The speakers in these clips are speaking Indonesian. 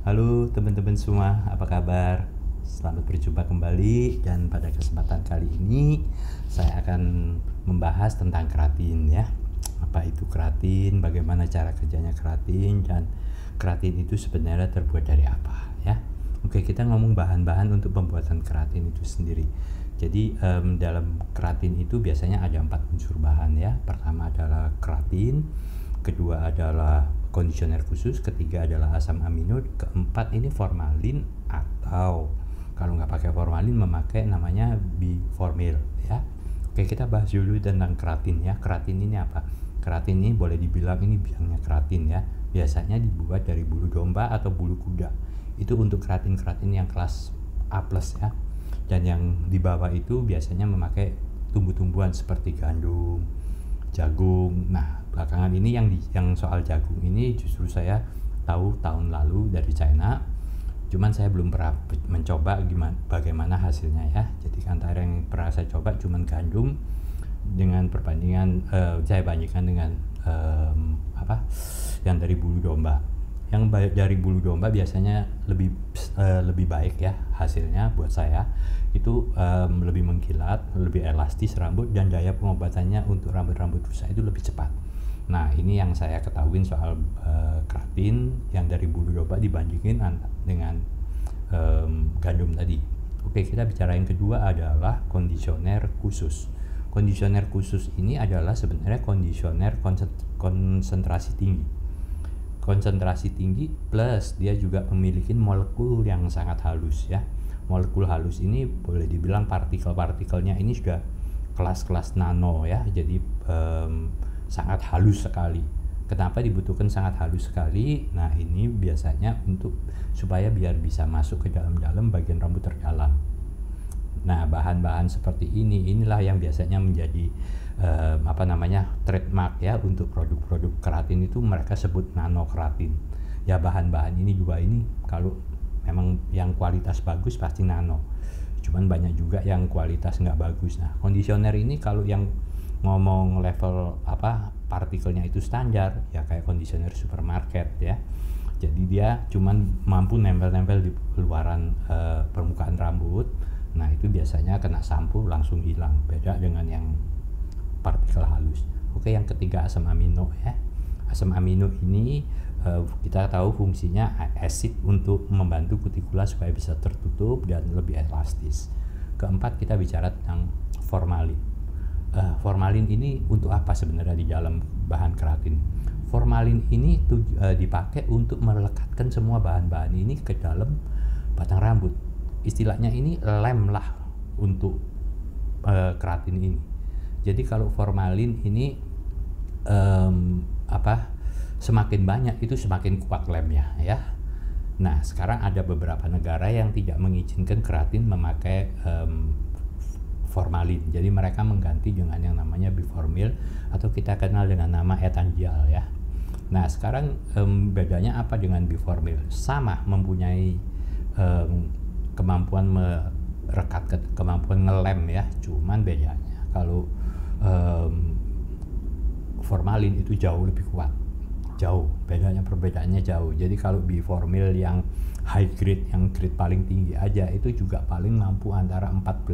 Halo teman-teman semua, apa kabar? Selamat berjumpa kembali dan pada kesempatan kali ini saya akan membahas tentang keratin ya. Apa itu keratin, bagaimana cara kerjanya keratin, dan keratin itu sebenarnya terbuat dari apa ya. Oke, kita ngomong bahan-bahan untuk pembuatan keratin itu sendiri. Jadi dalam keratin itu biasanya ada 4 unsur bahan ya. Pertama adalah keratin, kedua adalah kondisioner khusus, ketiga adalah asam amino, keempat ini formalin, atau kalau nggak pakai formalin memakai namanya biformil ya. Oke, kita bahas dulu tentang keratin ya. Keratin ini apa? Keratin ini boleh dibilang ini biangnya keratin ya. Biasanya dibuat dari bulu domba atau bulu kuda. Itu untuk keratin-keratin yang kelas A+ ya. Dan yang di bawah itu biasanya memakai tumbuh-tumbuhan seperti gandum, jagung. Nah, belakangan ini yang soal jagung ini justru saya tahu tahun lalu dari China. Cuman saya belum pernah mencoba bagaimana hasilnya ya. Jadi antara yang pernah saya coba cuman gandum dengan perbandingan saya bandingkan dengan yang dari bulu domba. Yang dari bulu domba biasanya lebih baik ya hasilnya buat saya. Itu lebih mengkilat, lebih elastis rambut, dan daya pengobatannya untuk rambut-rambut rusak itu lebih cepat. Nah, ini yang saya ketahuin soal keratin yang dari bulu domba dibandingin dengan gandum tadi. Oke, kita bicara yang kedua adalah kondisioner khusus. Kondisioner khusus ini adalah sebenarnya kondisioner konsentrasi tinggi. Konsentrasi tinggi plus dia juga memiliki molekul yang sangat halus ya. Molekul halus ini boleh dibilang partikel-partikelnya ini sudah kelas-kelas nano ya. Jadi sangat halus sekali. Kenapa dibutuhkan sangat halus sekali? Nah, ini biasanya supaya biar bisa masuk ke dalam bagian rambut terdalam. Nah, bahan-bahan seperti inilah yang biasanya menjadi trademark ya untuk produk-produk keratin itu. Mereka sebut nano keratin. Ya, bahan-bahan ini juga ini kalau memang yang kualitas bagus pasti nano. Cuman banyak juga yang kualitas nggak bagus. Nah, kondisioner ini kalau yang ngomong level partikelnya itu standar ya, kayak kondisioner supermarket ya. Jadi dia cuman mampu nempel-nempel di luaran permukaan rambut. Nah, itu biasanya kena sampo langsung hilang, beda dengan yang partikel halus. Oke, yang ketiga asam amino ya. Asam amino ini kita tahu fungsinya asid untuk membantu kutikula supaya bisa tertutup dan lebih elastis. Keempat, kita bicara tentang formalin. Formalin ini untuk apa sebenarnya di dalam bahan keratin? Formalin ini dipakai untuk melekatkan semua bahan-bahan ini ke dalam batang rambut. Istilahnya ini lem lah untuk keratin ini. Jadi kalau formalin ini semakin banyak itu semakin kuat lemnya ya. Nah, sekarang ada beberapa negara yang tidak mengizinkan keratin memakai formalin. Jadi mereka mengganti dengan yang namanya biformil atau kita kenal dengan nama etandiol ya. Nah, sekarang bedanya apa dengan biformil? Sama, mempunyai kemampuan merekat, kemampuan ngelem ya. Cuman bedanya kalau formalin itu jauh lebih kuat. Jauh, perbedaannya jauh. Jadi kalau biformil yang high grade, yang grade paling tinggi aja itu juga paling mampu antara 14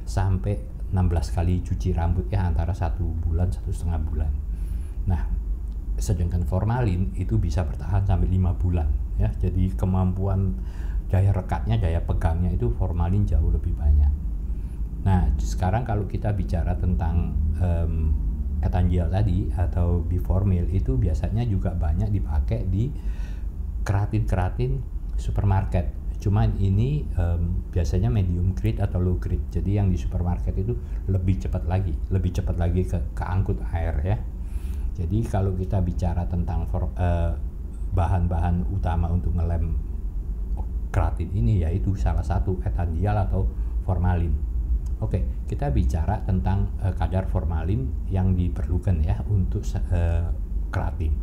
sampai 16 kali cuci rambut ya, antara 1 bulan 1,5 bulan. Nah, sedangkan formalin itu bisa bertahan sampai 5 bulan ya. Jadi kemampuan daya rekatnya, daya pegangnya itu formalin jauh lebih banyak. Nah, sekarang kalau kita bicara tentang etandiol tadi atau biformil, itu biasanya juga banyak dipakai di keratin-keratin supermarket. Cuman ini biasanya medium grade atau low grade. Jadi yang di supermarket itu lebih cepat lagi keangkut air ya. Jadi kalau kita bicara tentang bahan-bahan utama untuk ngelem keratin ini, yaitu salah satu etandiol atau formalin. Oke, kita bicara tentang kadar formalin yang diperlukan ya untuk keratin.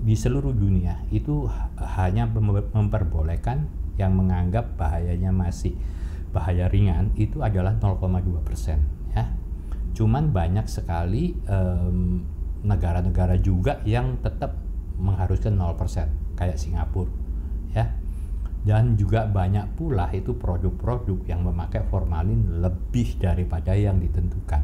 Di seluruh dunia itu hanya memperbolehkan yang menganggap bahayanya masih bahaya ringan itu adalah 0,2% ya. Cuman banyak sekali negara-negara juga yang tetap mengharuskan 0%, kayak Singapura ya. Dan juga banyak pula itu produk-produk yang memakai formalin lebih daripada yang ditentukan.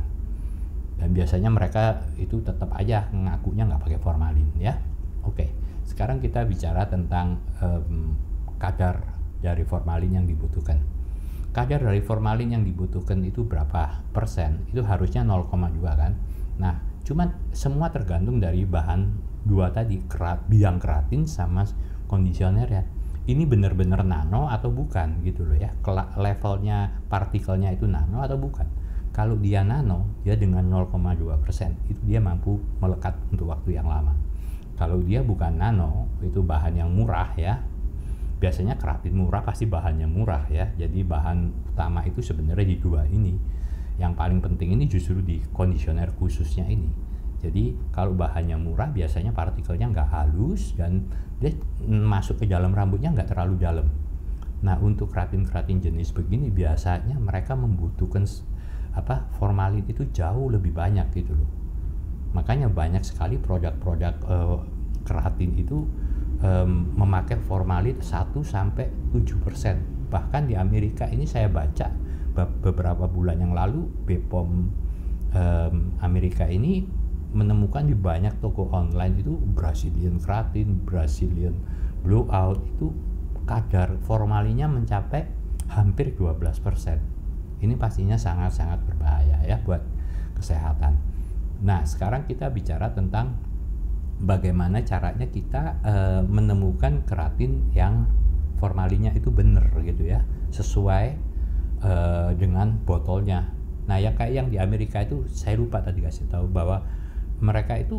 Dan biasanya mereka itu tetap aja ngakunya nggak pakai formalin ya. Oke, sekarang kita bicara tentang kadar dari formalin yang dibutuhkan. Kadar dari formalin yang dibutuhkan itu berapa persen? Itu harusnya 0,2 kan. Nah, cuma semua tergantung dari bahan dua tadi, bidang keratin sama kondisioner ya. Ini benar-benar nano atau bukan gitu loh ya. Levelnya partikelnya itu nano atau bukan. Kalau dia nano, dia dengan 0,2% itu dia mampu melekat untuk waktu yang lama. Kalau dia bukan nano, itu bahan yang murah ya. Biasanya keratin murah pasti bahannya murah ya. Jadi bahan utama itu sebenarnya di dua ini. Yang paling penting ini justru di kondisioner khususnya ini. Jadi kalau bahannya murah biasanya partikelnya nggak halus dan dia masuk ke dalam rambutnya nggak terlalu dalam. Nah untuk keratin-keratin jenis begini biasanya mereka membutuhkan formalin itu jauh lebih banyak gitu loh. Makanya banyak sekali produk-produk keratin itu memakai formalin 1-7%. Bahkan di Amerika ini saya baca beberapa bulan yang lalu BPOM Amerika ini menemukan di banyak toko online itu Brazilian keratin, Brazilian blowout itu kadar formalinnya mencapai hampir 12%. Ini pastinya sangat-sangat berbahaya ya buat kesehatan. Nah, sekarang kita bicara tentang bagaimana caranya kita menemukan keratin yang formalinnya itu benar gitu ya, sesuai dengan botolnya. Nah, ya kayak yang di Amerika itu saya lupa tadi kasih tahu bahwa mereka itu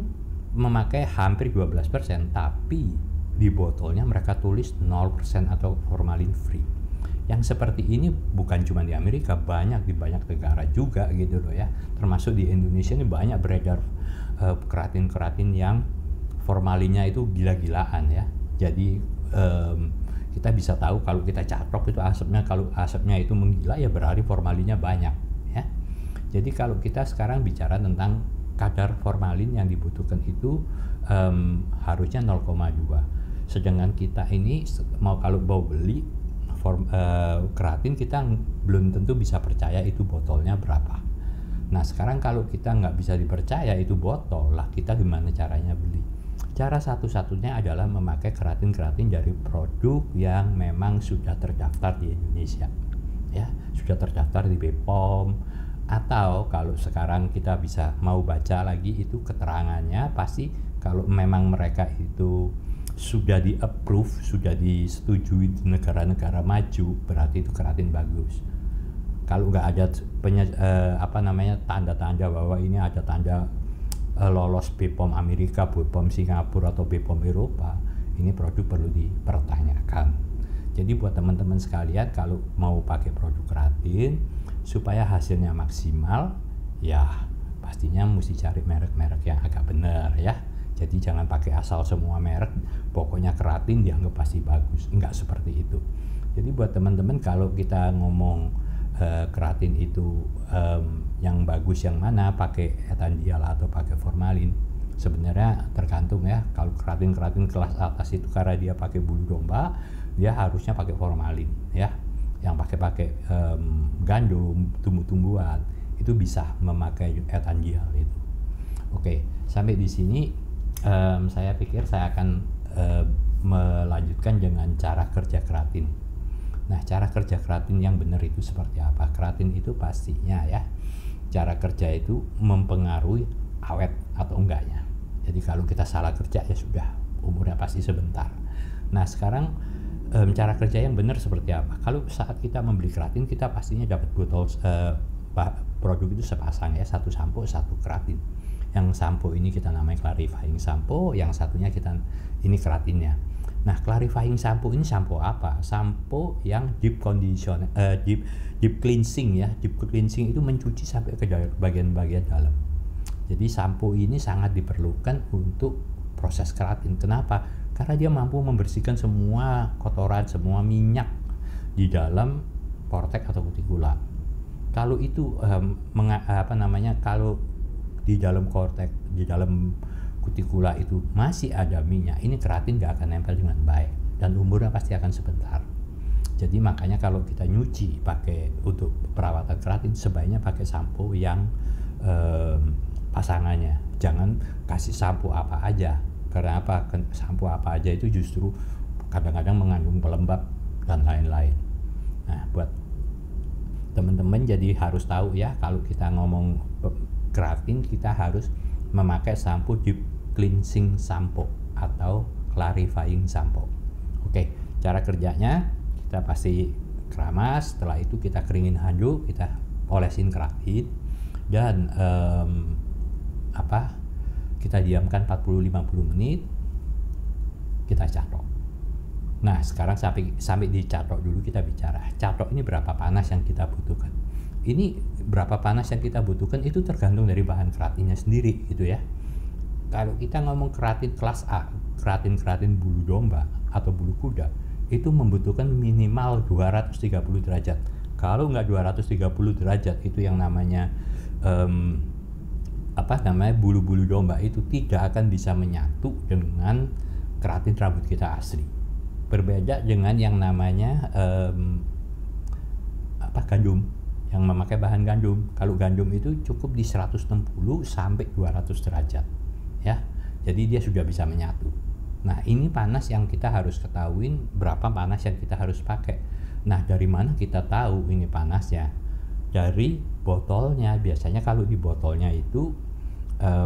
memakai hampir 12%, tapi di botolnya mereka tulis 0% atau formalin free. Yang seperti ini bukan cuma di Amerika, banyak di banyak negara juga gitu loh ya. Termasuk di Indonesia ini banyak beredar keratin-keratin yang formalinnya itu gila-gilaan ya. Jadi kita bisa tahu kalau kita catok itu asapnya, kalau asapnya itu menggila ya berarti formalinnya banyak ya. Jadi kalau kita sekarang bicara tentang kadar formalin yang dibutuhkan itu harusnya 0,2. Sedangkan kita ini kalau mau beli keratin kita belum tentu bisa percaya itu botolnya berapa. Nah sekarang kalau kita nggak bisa dipercaya itu botol lah, kita gimana caranya beli? Cara satu-satunya adalah memakai keratin-keratin dari produk yang memang sudah terdaftar di Indonesia ya, sudah terdaftar di BPOM. Atau kalau sekarang kita bisa mau baca lagi itu keterangannya, pasti kalau memang mereka itu sudah di approve, sudah disetujui di negara-negara maju, berarti itu keratin bagus. Kalau nggak ada tanda-tanda bahwa ini ada tanda lolos BPOM Amerika, BPOM Singapura atau BPOM Eropa, ini produk perlu dipertanyakan. Jadi buat teman-teman sekalian kalau mau pakai produk keratin supaya hasilnya maksimal, ya pastinya mesti cari merek-merek yang agak benar ya. Jadi jangan pakai asal semua merek, pokoknya keratin dianggap pasti bagus. Enggak seperti itu. Jadi buat teman-teman kalau kita ngomong keratin itu yang bagus yang mana, pakai etandiol atau pakai formalin, sebenarnya tergantung ya. Kalau keratin-keratin kelas atas itu karena dia pakai bulu domba, dia harusnya pakai formalin ya. Yang pakai gandum, tumbuh-tumbuhan itu bisa memakai etandiol itu. Oke, sampai di sini saya pikir saya akan melanjutkan dengan cara kerja keratin. Nah, cara kerja keratin yang benar itu seperti apa? Keratin itu pastinya ya, cara kerja itu mempengaruhi awet atau enggaknya. Jadi kalau kita salah kerja ya sudah, umurnya pasti sebentar. Nah, sekarang cara kerja yang benar seperti apa? Kalau saat kita membeli keratin, kita pastinya dapat botol produk itu sepasang ya, satu sampo, satu keratin. Yang sampo ini kita namanya clarifying sampo, yang satunya ini keratinnya. Nah, clarifying sampo ini sampo apa? Sampo yang deep condition, deep cleansing ya. Deep cleansing itu mencuci sampai ke bagian-bagian dalam. Jadi sampo ini sangat diperlukan untuk proses keratin. Kenapa? Karena dia mampu membersihkan semua kotoran, semua minyak di dalam kortek atau kutikula. Kalau itu kalau di dalam kortek, di dalam kutikula itu masih ada minyak, ini keratin nggak akan nempel dengan baik dan umurnya pasti akan sebentar. Jadi makanya kalau kita nyuci pakai untuk perawatan keratin, sebaiknya pakai sampo yang pasangannya. Jangan kasih sampo apa aja. Karena apa? Sampo apa aja itu justru kadang-kadang mengandung pelembab dan lain-lain. Nah, buat teman-teman jadi harus tahu ya, kalau kita ngomong keratin kita harus memakai sampo deep cleansing sampo atau clarifying sampo. Oke, cara kerjanya kita pasti keramas, setelah itu kita keringin handuk, kita olesin keratin dan kita diamkan 40-50 menit, kita catok. Nah, sekarang sampai dicatok dulu kita bicara. Catok ini berapa panas yang kita butuhkan. Ini berapa panas yang kita butuhkan itu tergantung dari bahan keratinnya sendiri gitu ya. Kalau kita ngomong keratin kelas A, keratin bulu domba atau bulu kuda, itu membutuhkan minimal 230 derajat. Kalau nggak 230 derajat itu yang namanya bulu-bulu domba itu tidak akan bisa menyatu dengan keratin rambut kita asli. Berbeda dengan yang namanya gandum, yang memakai bahan gandum. Kalau gandum itu cukup di 160 sampai 200 derajat ya. Jadi dia sudah bisa menyatu. Nah, ini panas yang kita harus ketahuin, berapa panas yang kita harus pakai. Nah, dari mana kita tahu ini panasnya? Dari botolnya. Biasanya kalau di botolnya itu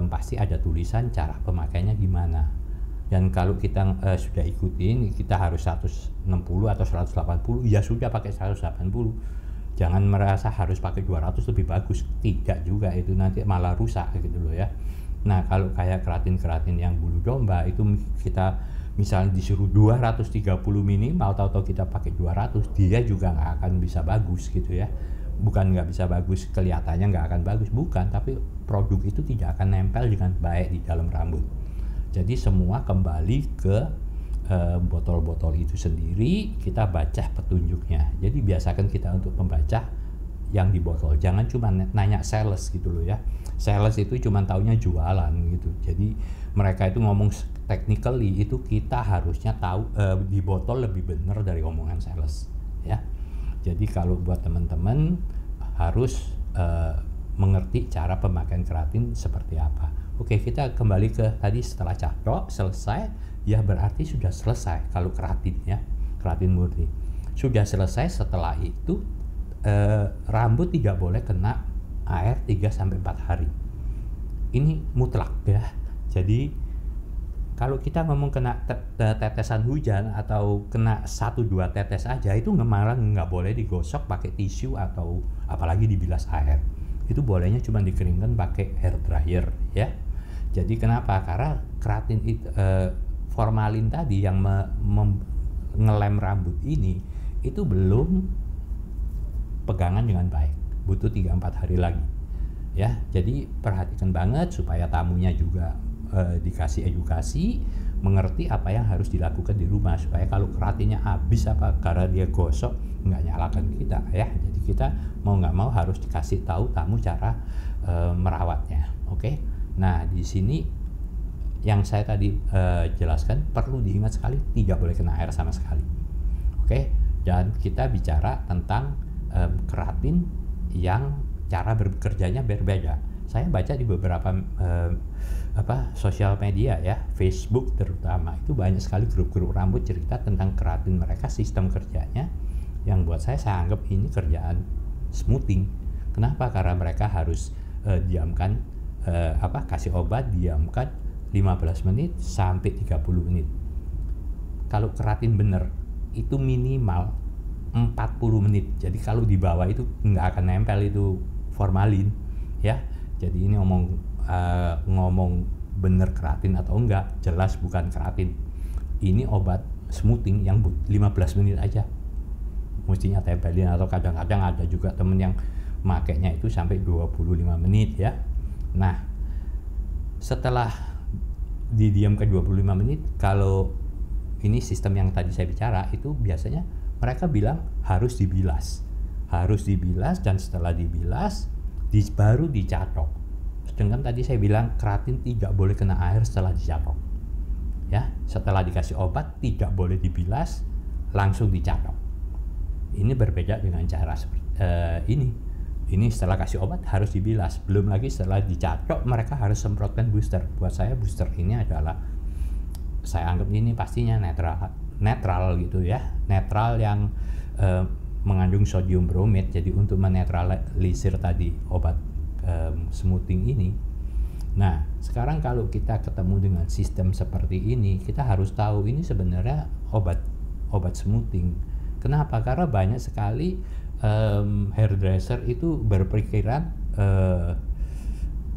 pasti ada tulisan cara pemakainya gimana. Dan kalau kita sudah ikutin, kita harus 160 atau 180, ya sudah pakai 180. Jangan merasa harus pakai 200 lebih bagus. Tidak juga, itu nanti malah rusak gitu loh ya. Nah, kalau kayak keratin yang bulu domba itu kita misalnya disuruh 230 minimal, tahu-tahu kita pakai 200, dia juga nggak akan bisa bagus gitu ya. Bukan nggak bisa bagus, kelihatannya nggak akan bagus, bukan, tapi produk itu tidak akan nempel dengan baik di dalam rambut. Jadi semua kembali ke botol-botol itu sendiri, kita baca petunjuknya. Jadi biasakan kita untuk membaca yang di botol, jangan cuma nanya sales gitu loh ya. Sales itu cuma taunya jualan gitu. Jadi mereka itu ngomong technically, itu kita harusnya tahu di botol lebih benar dari omongan sales ya. Jadi kalau buat teman-teman harus mengerti cara pemakaian keratin seperti apa. Oke, kita kembali ke tadi, setelah catok selesai ya berarti sudah selesai. Kalau keratin ya, keratin murni sudah selesai. Setelah itu rambut tidak boleh kena air 3-4 hari. Ini mutlak ya. Jadi kalau kita ngomong kena tetesan hujan atau kena 1-2 tetes aja, itu malah nggak boleh digosok pakai tisu atau apalagi dibilas air. Itu bolehnya cuma dikeringkan pakai hair dryer ya. Jadi kenapa? Karena keratin formalin tadi yang ngelem rambut ini itu belum pegangan dengan baik, butuh 3-4 hari lagi ya. Jadi perhatikan banget supaya tamunya juga dikasih edukasi, mengerti apa yang harus dilakukan di rumah, supaya kalau keratinnya habis karena dia gosok, nggak nyalakan kita ya. Jadi kita mau nggak mau harus dikasih tahu tamu cara merawatnya. Oke. Nah, di sini yang saya tadi jelaskan perlu diingat sekali, tidak boleh kena air sama sekali. Oke. Dan kita bicara tentang keratin yang cara bekerjanya berbeda. Saya baca di beberapa sosial media ya, Facebook terutama, itu banyak sekali grup-grup rambut cerita tentang keratin mereka, sistem kerjanya yang buat saya anggap ini kerjaan smoothing. Kenapa? Karena mereka harus diamkan kasih obat, diamkan 15 menit sampai 30 menit. Kalau keratin bener itu minimal 40 menit. Jadi kalau di bawah itu nggak akan nempel itu formalin ya. Jadi ini ngomong bener keratin atau enggak, jelas bukan keratin. Ini obat smoothing yang 15 menit aja mestinya tempelin, atau kadang-kadang ada juga temen yang makainya itu sampai 25 menit ya. Nah, setelah didiamkan 25 menit, kalau ini sistem yang tadi saya bicara, itu biasanya mereka bilang harus dibilas, dan setelah dibilas baru dicatok. Sedangkan tadi saya bilang keratin tidak boleh kena air setelah dicatok ya. Setelah dikasih obat tidak boleh dibilas, langsung dicatok. Ini berbeda dengan cara ini. Ini setelah kasih obat harus dibilas, belum lagi setelah dicacok mereka harus semprotkan booster. Buat saya booster ini adalah, saya anggap ini pastinya netral gitu ya, netral yang mengandung sodium bromid. Jadi untuk menetralisir tadi obat smoothing ini. Nah sekarang kalau kita ketemu dengan sistem seperti ini, kita harus tahu ini sebenarnya obat smoothing. Kenapa? Karena banyak sekali hairdresser itu berpikiran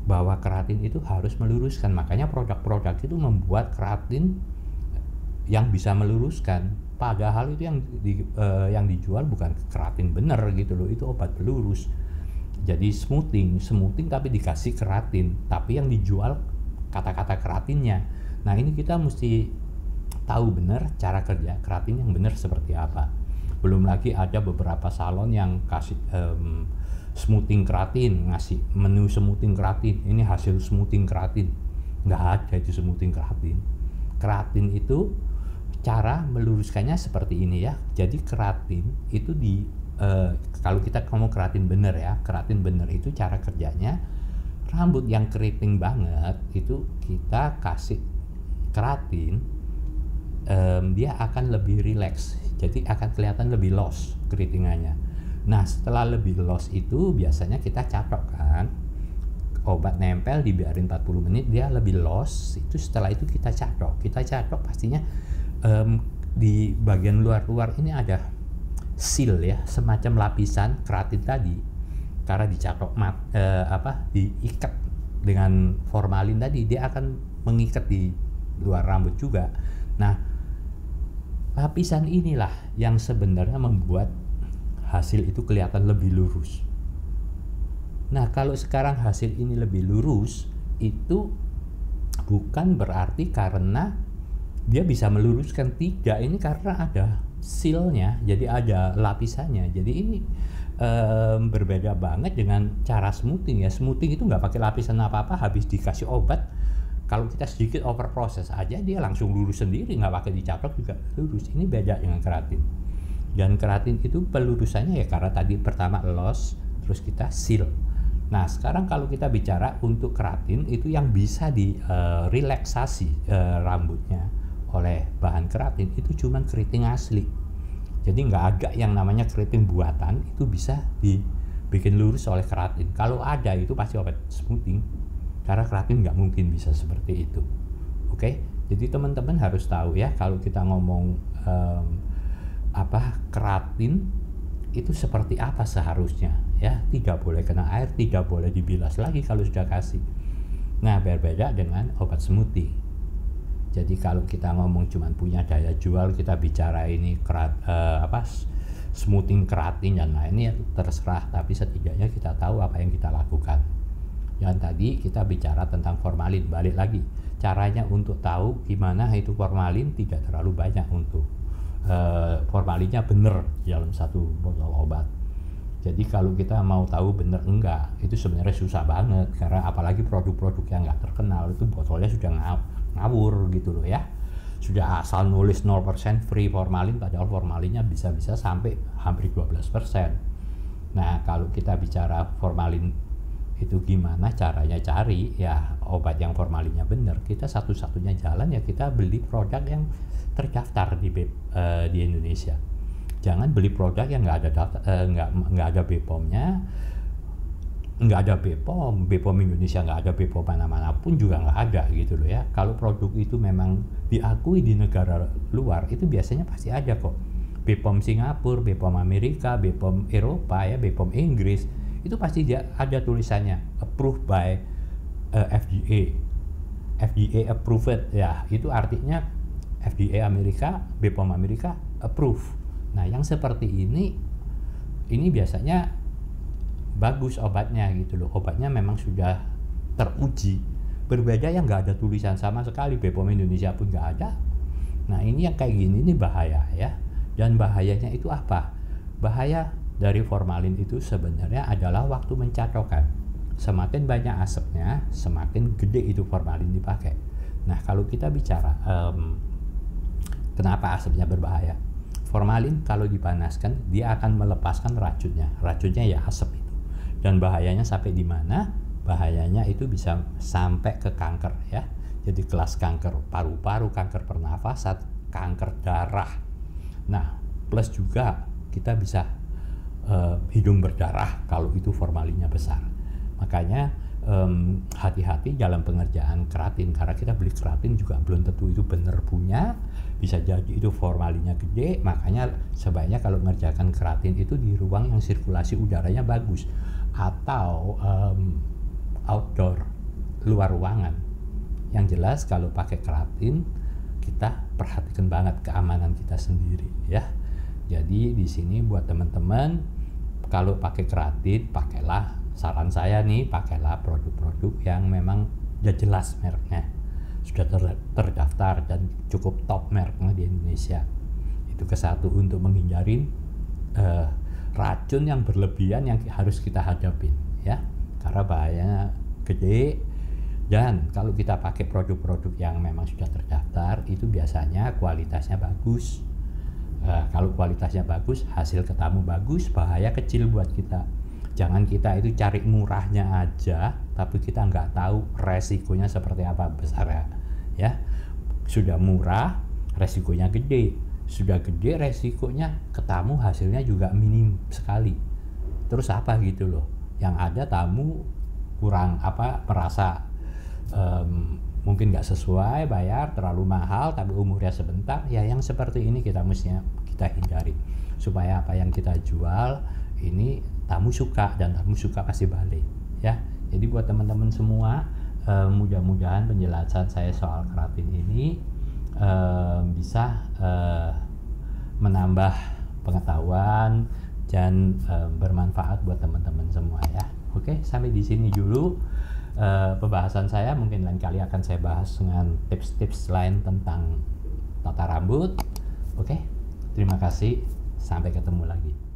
bahwa keratin itu harus meluruskan, makanya produk-produk itu membuat keratin yang bisa meluruskan, padahal itu yang dijual bukan keratin bener gitu loh, itu obat pelurus. Jadi smoothing tapi dikasih keratin, tapi yang dijual kata-kata keratinnya. Nah ini kita mesti tahu benar cara kerja keratin yang benar seperti apa. Belum lagi ada beberapa salon yang kasih smoothing keratin, ngasih menu smoothing keratin, ini hasil smoothing keratin. Nggak ada itu smoothing keratin. Keratin itu cara meluruskannya seperti ini ya. Jadi keratin itu kalau kita ngomong keratin bener ya, keratin bener itu cara kerjanya, rambut yang keriting banget itu kita kasih keratin, dia akan lebih rileks, jadi akan kelihatan lebih loss keritingannya. Nah setelah lebih loss itu biasanya kita cacok kan, obat nempel dibiarin 40 menit dia lebih loss, itu setelah itu kita cacok pastinya di bagian luar ini ada seal ya, semacam lapisan keratin tadi, karena dicacok diikat dengan formalin tadi, dia akan mengikat di luar rambut juga. Nah lapisan inilah yang sebenarnya membuat hasil itu kelihatan lebih lurus. Nah kalau sekarang hasil ini lebih lurus, itu bukan berarti karena dia bisa meluruskan, tidak, ini karena ada sealnya, jadi ada lapisannya. Jadi ini berbeda banget dengan cara smoothing ya. Smoothing itu nggak pakai lapisan apa-apa, habis dikasih obat, kalau kita sedikit over proses aja dia langsung lurus sendiri, nggak pakai dicacok juga lurus. Ini beda dengan keratin. Dan keratin itu pelurusannya ya karena tadi pertama loss, terus kita seal. Nah sekarang kalau kita bicara untuk keratin itu yang bisa di relaksasi rambutnya oleh bahan keratin itu cuma keriting asli. Jadi nggak ada yang namanya keriting buatan itu bisa dibikin lurus oleh keratin. Kalau ada itu pasti obat smoothing, karena keratin nggak mungkin bisa seperti itu. Oke, jadi teman-teman harus tahu ya, kalau kita ngomong keratin itu seperti apa seharusnya ya. Tidak boleh kena air, tidak boleh dibilas lagi kalau sudah kasih. Nah berbeda dengan obat smoothing. Jadi kalau kita ngomong cuman punya daya jual, kita bicara ini smoothing keratin dan lainnya terserah, tapi setidaknya kita tahu apa yang kita lakukan. Dan tadi kita bicara tentang formalin, balik lagi caranya untuk tahu gimana itu formalin, tidak terlalu banyak untuk formalinnya bener dalam satu botol obat. Jadi kalau kita mau tahu bener enggak, itu sebenarnya susah banget, karena apalagi produk-produk yang nggak terkenal itu botolnya sudah ngawur gitu loh ya, sudah asal nulis 0% free formalin, padahal formalinnya bisa-bisa sampai hampir 12%. Nah kalau kita bicara formalin itu gimana caranya cari ya obat yang formalinnya bener, kita satu-satunya jalan ya kita beli produk yang terdaftar di Indonesia. Jangan beli produk yang nggak ada BPOM-nya, nggak ada BPOM Indonesia, nggak ada BPOM mana-mana pun juga nggak ada gitu loh ya. Kalau produk itu memang diakui di negara luar itu biasanya pasti ada kok. BPOM Singapura, BPOM Amerika, BPOM Eropa ya, BPOM Inggris, itu pasti dia ada tulisannya approved by FDA approved ya, itu artinya FDA Amerika, BPOM Amerika approve. Nah yang seperti ini biasanya bagus obatnya gitu loh, obatnya memang sudah teruji. Berbeda yang nggak ada tulisan sama sekali, BPOM Indonesia pun nggak ada. Nah ini yang kayak gini ini bahaya ya. Dan bahayanya itu apa? Bahaya dari formalin itu sebenarnya adalah waktu mencacokkan. Semakin banyak asapnya, semakin gede itu formalin dipakai. Nah kalau kita bicara kenapa asapnya berbahaya, Formalin kalau dipanaskan dia akan melepaskan racunnya. Racunnya ya asap itu. Dan bahayanya sampai di mana? Bahayanya itu bisa sampai ke kanker ya. Jadi kelas kanker paru-paru, kanker pernafasan, kanker darah. Nah, plus juga kita bisa hidung berdarah kalau itu formalinnya besar. Makanya hati-hati dalam pengerjaan keratin, karena kita beli keratin juga belum tentu itu benar punya, bisa jadi itu formalinnya gede. Makanya sebaiknya kalau mengerjakan keratin itu di ruang yang sirkulasi udaranya bagus, atau outdoor, luar ruangan. Yang jelas kalau pakai keratin kita perhatikan banget keamanan kita sendiri ya. Jadi di sini buat teman-teman, kalau pakai keratin, pakailah, saran saya nih, pakailah produk-produk yang memang udah jelas mereknya, sudah terdaftar dan cukup top mereknya di Indonesia. Itu kesatu untuk menghindari racun yang berlebihan yang harus kita hadapin ya, karena bahayanya gede. Dan kalau kita pakai produk-produk yang memang sudah terdaftar, itu biasanya kualitasnya bagus. Kalau kualitasnya bagus, hasil ketemu bagus, bahaya kecil buat kita. Jangan kita itu cari murahnya aja, tapi kita nggak tahu resikonya seperti apa besar ya. Sudah murah, resikonya gede. Sudah gede, resikonya ketemu hasilnya juga minim sekali. Terus apa gitu loh? Yang ada tamu kurang merasa mungkin nggak sesuai, bayar terlalu mahal tapi umurnya sebentar ya. Yang seperti ini kita hindari, supaya apa yang kita jual ini tamu suka, dan tamu suka pasti balik ya. Jadi buat teman-teman semua, mudah-mudahan penjelasan saya soal keratin ini bisa menambah pengetahuan dan bermanfaat buat teman-teman semua ya. Oke, sampai di sini dulu pembahasan saya. Mungkin lain kali akan saya bahas dengan tips-tips lain tentang tata rambut. Oke, terima kasih, sampai ketemu lagi.